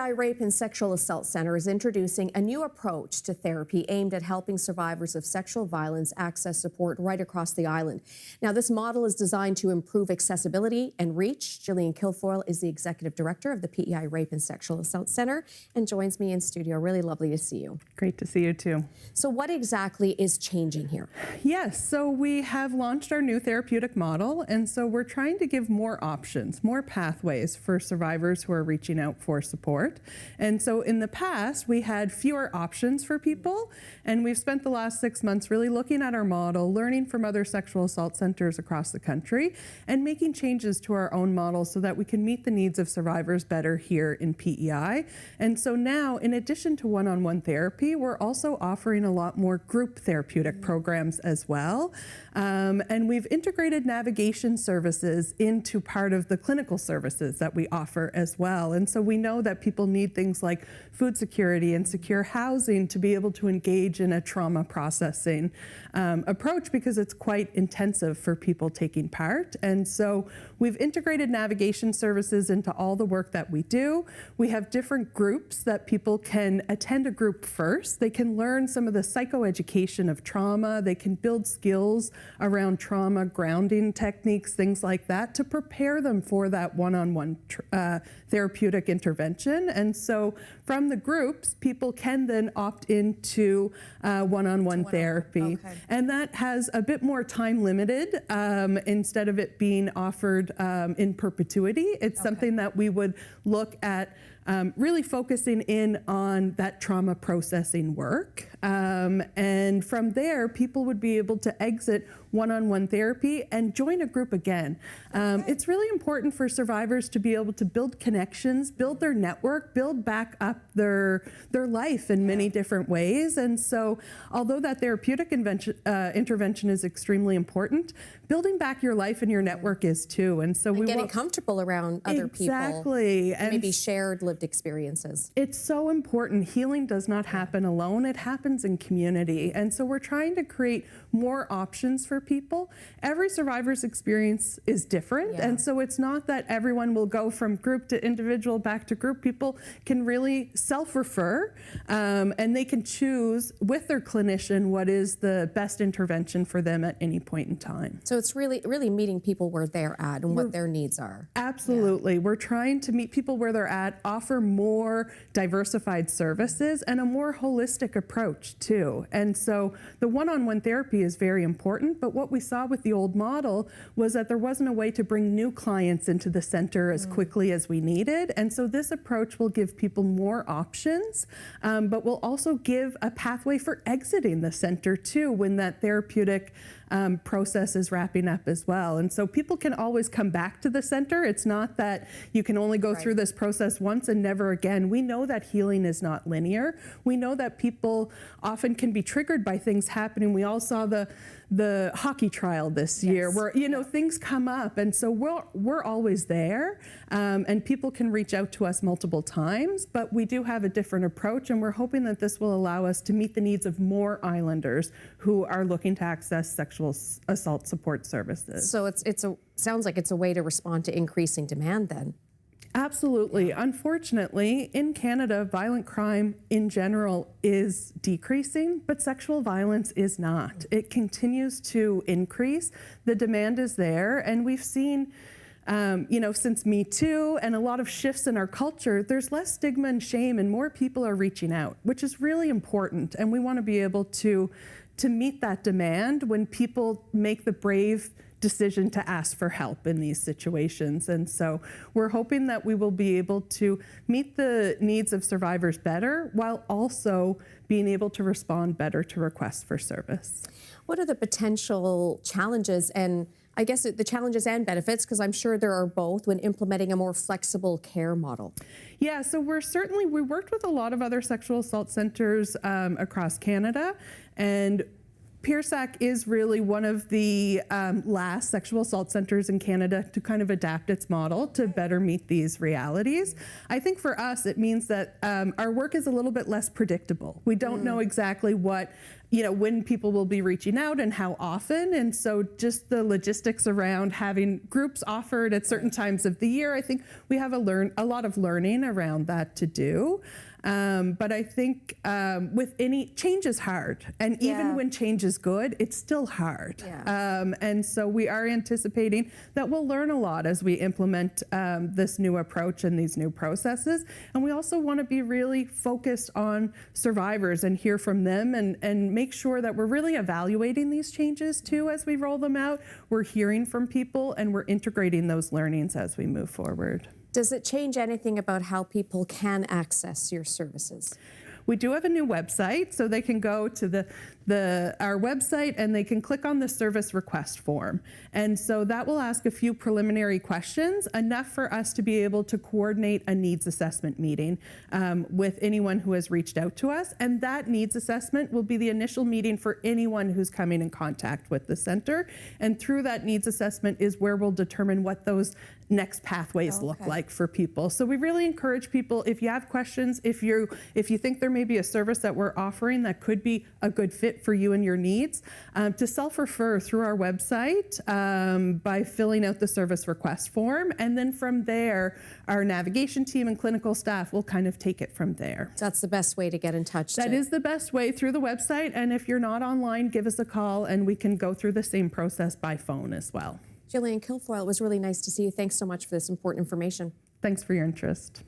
P.E.I. Rape and Sexual Assault Center is introducing a new approach to therapy aimed at helping survivors of sexual violence access support right across the island. Now, this model is designed to improve accessibility and reach. Jillian Kilfoil is the executive director of the P.E.I. Rape and Sexual Assault Center and joins me in studio. Really lovely to see you. Great to see you too. So what exactly is changing here? Yes, so we have launched our new therapeutic model, and so we're trying to give more options, more pathways for survivors who are reaching out for support. And so in the past, we had fewer options for people, and we've spent the last 6 months really looking at our model, learning from other sexual assault centers across the country, and making changes to our own model so that we can meet the needs of survivors better here in PEI. And so now, in addition to one-on-one therapy, we're also offering a lot more group therapeutic programs as well. And we've integrated navigation services into part of the clinical services that we offer as well. And so we know that people need things like food security and secure housing to be able to engage in a trauma processing approach, because it's quite intensive for people taking part. And so we've integrated navigation services into all the work that we do. We have different groups that people can attend a group first. They can learn some of the psychoeducation of trauma. They can build skills around trauma, grounding techniques, things like that, to prepare them for that one-on-one therapeutic intervention. And so from the groups, people can then opt into one-on-one therapy. Okay. And that has a bit more time limited instead of it being offered in perpetuity. It's something that we would look at really focusing in on that trauma processing work. And from there, people would be able to exit one-on-one therapy and join a group again. It's really important for survivors to be able to build connections, build their network, build back up their life in many different ways. And so although that therapeutic intervention is extremely important, building back your life and your network is too. And so we getting comfortable around other people. Exactly. And maybe shared lived experiences. It's so important. Healing does not happen alone. It happens in community. And so we're trying to create more options for people. Every survivor's experience is different. And so it's not that everyone will go from group to individual back to group. People can really self-refer and they can choose with their clinician what is the best intervention for them at any point in time. So it's really meeting people where they're at and what their needs are. Absolutely. We're trying to meet people where they're at, offer more diversified services and a more holistic approach too. And so the one-on-one therapy is very important, but what we saw with the old model was that there wasn't a way to bring new clients into the center as quickly as we needed. And so this approach will give people more options, but will also give a pathway for exiting the center too when that therapeutic process is wrapping up as well. And so people can always come back to the center. It's not that you can only go through this process once and never again. We know that healing is not linear. We know that people often can be triggered by things happening. We all saw the hockey trial this year where, you know, things come up. And so we're always there, and people can reach out to us multiple times, but we do have a different approach, and we're hoping that this will allow us to meet the needs of more islanders who are looking to access sexual assault support services. So sounds like it's a way to respond to increasing demand then. Absolutely. Unfortunately, in Canada, violent crime in general is decreasing, but sexual violence is not. It continues to increase. The demand is there, and we've seen you know, since Me Too and a lot of shifts in our culture, there's less stigma and shame, and more people are reaching out, which is really important. And we want to be able to meet that demand when people make the brave decision to ask for help in these situations. And so we're hoping that we will be able to meet the needs of survivors better while also being able to respond better to requests for service. What are the potential challenges, and I guess the challenges and benefits, because I'm sure there are both, when implementing a more flexible care model? Yeah, so we worked with a lot of other sexual assault centers across Canada, and P.E.I is really one of the last sexual assault centers in Canada to kind of adapt its model to better meet these realities. I think for us, it means that our work is a little bit less predictable. We don't know exactly what, when people will be reaching out and how often. And so just the logistics around having groups offered at certain times of the year, I think we have a lot of learning around that to do. But I think with any change is hard, and even when change is good, it's still hard. And so we are anticipating that we'll learn a lot as we implement this new approach and these new processes. And we also want to be really focused on survivors and hear from them, and make sure that we're really evaluating these changes too as we roll them out. We're hearing from people and we're integrating those learnings as we move forward. Does it change anything about how people can access your services? We do have a new website, so they can go to our website and they can click on the service request form. And so that will ask a few preliminary questions, enough for us to be able to coordinate a needs assessment meeting with anyone who has reached out to us. And that needs assessment will be the initial meeting for anyone who's coming in contact with the center. And through that needs assessment is where we'll determine what those next pathways look like for people. So we really encourage people, if you have questions, if you think there may be a service that we're offering that could be a good fit for you and your needs, to self-refer through our website by filling out the service request form. And then from there, our navigation team and clinical staff will kind of take it from there. So that's the best way to get in touch. That is the best way, through the website. And if you're not online, give us a call and we can go through the same process by phone as well. Jillian Kilfoil, it was really nice to see you. Thanks so much for this important information. Thanks for your interest.